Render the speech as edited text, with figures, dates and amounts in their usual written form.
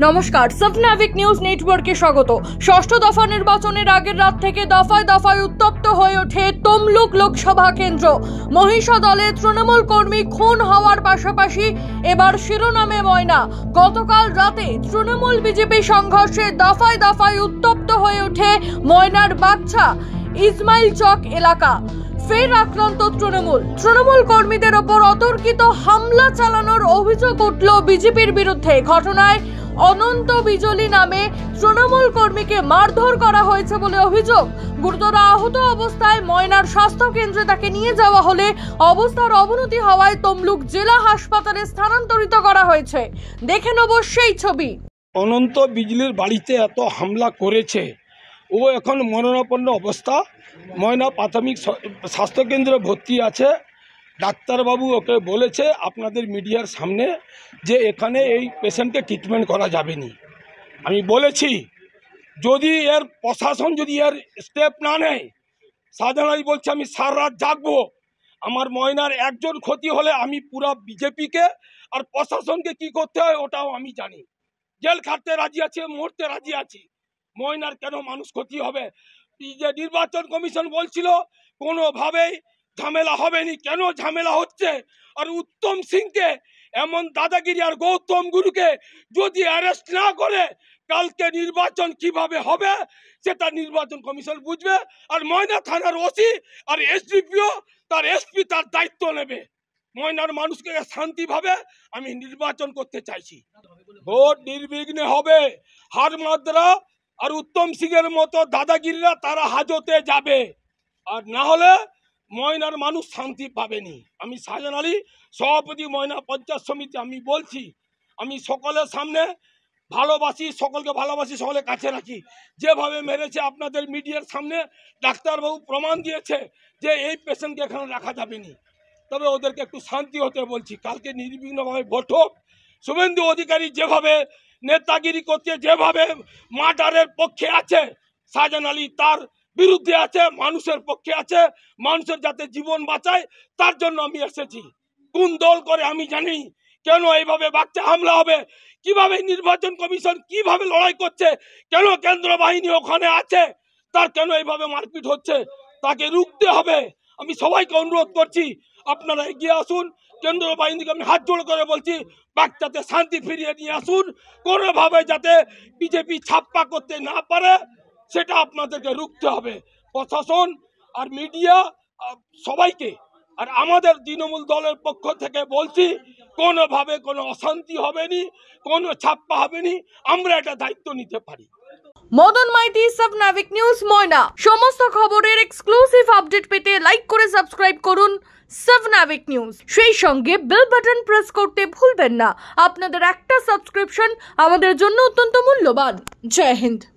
নমস্কার, সাবনাভিক নিউজ নেটওয়ার্কে স্বাগত। ষষ্ঠ দফা নির্বাচনের আগের রাত থেকে দফায় দফায় উত্তপ্ত হয়ে ওঠে তমলুক লোকসভা কেন্দ্র। মহিষা দলে তৃণমূল কর্মী খুন হওয়ার পাশাপাশি এবার শিরোনামে ময়না। গতকাল রাতে তৃণমূল বিজেপি সংঘর্ষে দফায় দফায় উত্তপ্ত হয়ে ওঠে ময়নার বাচ্চা ইসমাইল চক এলাকা। ফের আক্রান্ত তৃণমূল কর্মীদের ওপর অতর্কিত হামলা চালানোর অভিযোগ উঠল বিজেপির বিরুদ্ধে। ঘটনায় অনন্ত বিজলি নামে তৃণমূল কর্মীকে মারধর করা হয়েছে বলে অভিযোগ। গুরুতর আহত অবস্থায় ময়নার স্বাস্থ্য কেন্দ্রে তাকে নিয়ে যাওয়া হলে অবস্থার অবনতি হওয়ায় তমলুক জেলা হাসপাতালে স্থানান্তরিত করা হয়েছে। দেখে নেব সেই ছবি। অনন্ত বিজলির বাড়িতে এত হামলা করেছে, ও এখন মরণাপন্ন অবস্থা। ময়না প্রাথমিক স্বাস্থ্যকেন্দ্রে ভর্তি আছে। ডাক্তারবাবু ওকে বলেছে আপনাদের মিডিয়ার সামনে যে এখানে এই পেশেন্টকে ট্রিটমেন্ট করা যাবে না। আমি বলেছি যদি এর প্রশাসন যদি এর স্টেপ না নেয়, সাধারণ বলছে আমি সারা রাত জাগবো। আমার ময়নার একজন ক্ষতি হলে আমি পুরো বিজেপিকে আর প্রশাসনকে কি করতে হয় ওটাও আমি জানি। জেল খাটতে রাজি আছি, মরতে রাজি আছি। ময়নার কেন মানুষ ক্ষতি হবে? যে নির্বাচন কমিশন বলছিল কোনোভাবেই ঝামেলা হবে না, কেন ঝামেলা হচ্ছে? আর উত্তম সিংকে এমন দাদাগিরি আর গৌতম গুরুকে যদি অ্যারেস্ট না করে কালকে নির্বাচন কিভাবে হবে সেটা নির্বাচন কমিশন বুঝবে। আর ময়না থানার ওসি আর এসডিপিও তার এসপি তার দায়িত্ব নেবে। ময়নার মানুষকে শান্তিভাবে আমি নির্বাচন করতে চাইছি। ভোট নির্বিঘ্নে হবে। হার মাদ্রা আর উত্তম সিংয়ের মতো দাদাগিরিরা তারা হাজতে যাবে, আর না হলে ময়নার মানুষ শান্তি পাবেনি। আমি শাহজাহান আলী, সভাপতি ময়না পঞ্চায়েত সমিতি, আমি বলছি আমি সকলের সামনে ভালোবাসি, সকলকে ভালোবাসি, সকলের কাছে রাখি। যেভাবে মেরেছে আপনাদের মিডিয়ার সামনে ডাক্তারবাবু প্রমাণ দিয়েছে যে এই পেশেন্টকে এখানে রাখা যাবে না। তবে ওদেরকে একটু শান্তি হতে বলছি। কালকে নির্বিঘ্নভাবে ভোট হোক। শুভেন্দু অধিকারী যেভাবে নেতাগিরি করছে, যেভাবে মার্ডারের পক্ষে আছে, শাহজাহান আলী তার বিরুদ্ধে আছে, মানুষের পক্ষে আছে। মানুষের যাতে জীবন বাঁচায় তার জন্য আমি এসেছি। কোন দল করে আমি জানি, কেন এইভাবে বাচ্চা হামলা হবে, কিভাবে নির্বাচন কমিশন কিভাবে লড়াই করছে, কেন কেন্দ্র বাহিনী ওখানে আছে, তার কেন এইভাবে মারপিট হচ্ছে, তাকে রুখতে হবে। আমি সবাইকে অনুরোধ করছি আপনারা এগিয়ে আসুন। কেন্দ্র বাহিনীকে আমি হাত জোড় করে বলছি বাচ্চাতে শান্তি ফিরিয়ে নিয়ে আসুন। কোনোভাবে যাতে বিজেপি ছাপ্পা করতে না পারে সেটা আপনাদেরকে রুখতে হবে। প্রশাসন আর মিডিয়া সবাইকে আর আমাদের তৃণমূল দলের পক্ষ থেকে বলছি কোনোভাবে কোনো অশান্তি হবে না, কোনো ছাপ্পা হবে না। আমরা এটা দায়িত্ব নিতে পারি। মদন মাইতি, সাবনাভিক নিউজ, ময়না। সমস্ত খবরের এক্সক্লুসিভ আপডেট পেতে লাইক করে সাবস্ক্রাইব করুন সাবনাভিক নিউজ। সেই সঙ্গে বেল বাটন প্রেস করতে ভুলবেন না। আপনাদের একটা সাবস্ক্রিপশন আমাদের জন্য অত্যন্ত মূল্যবান। জয় হিন্দ।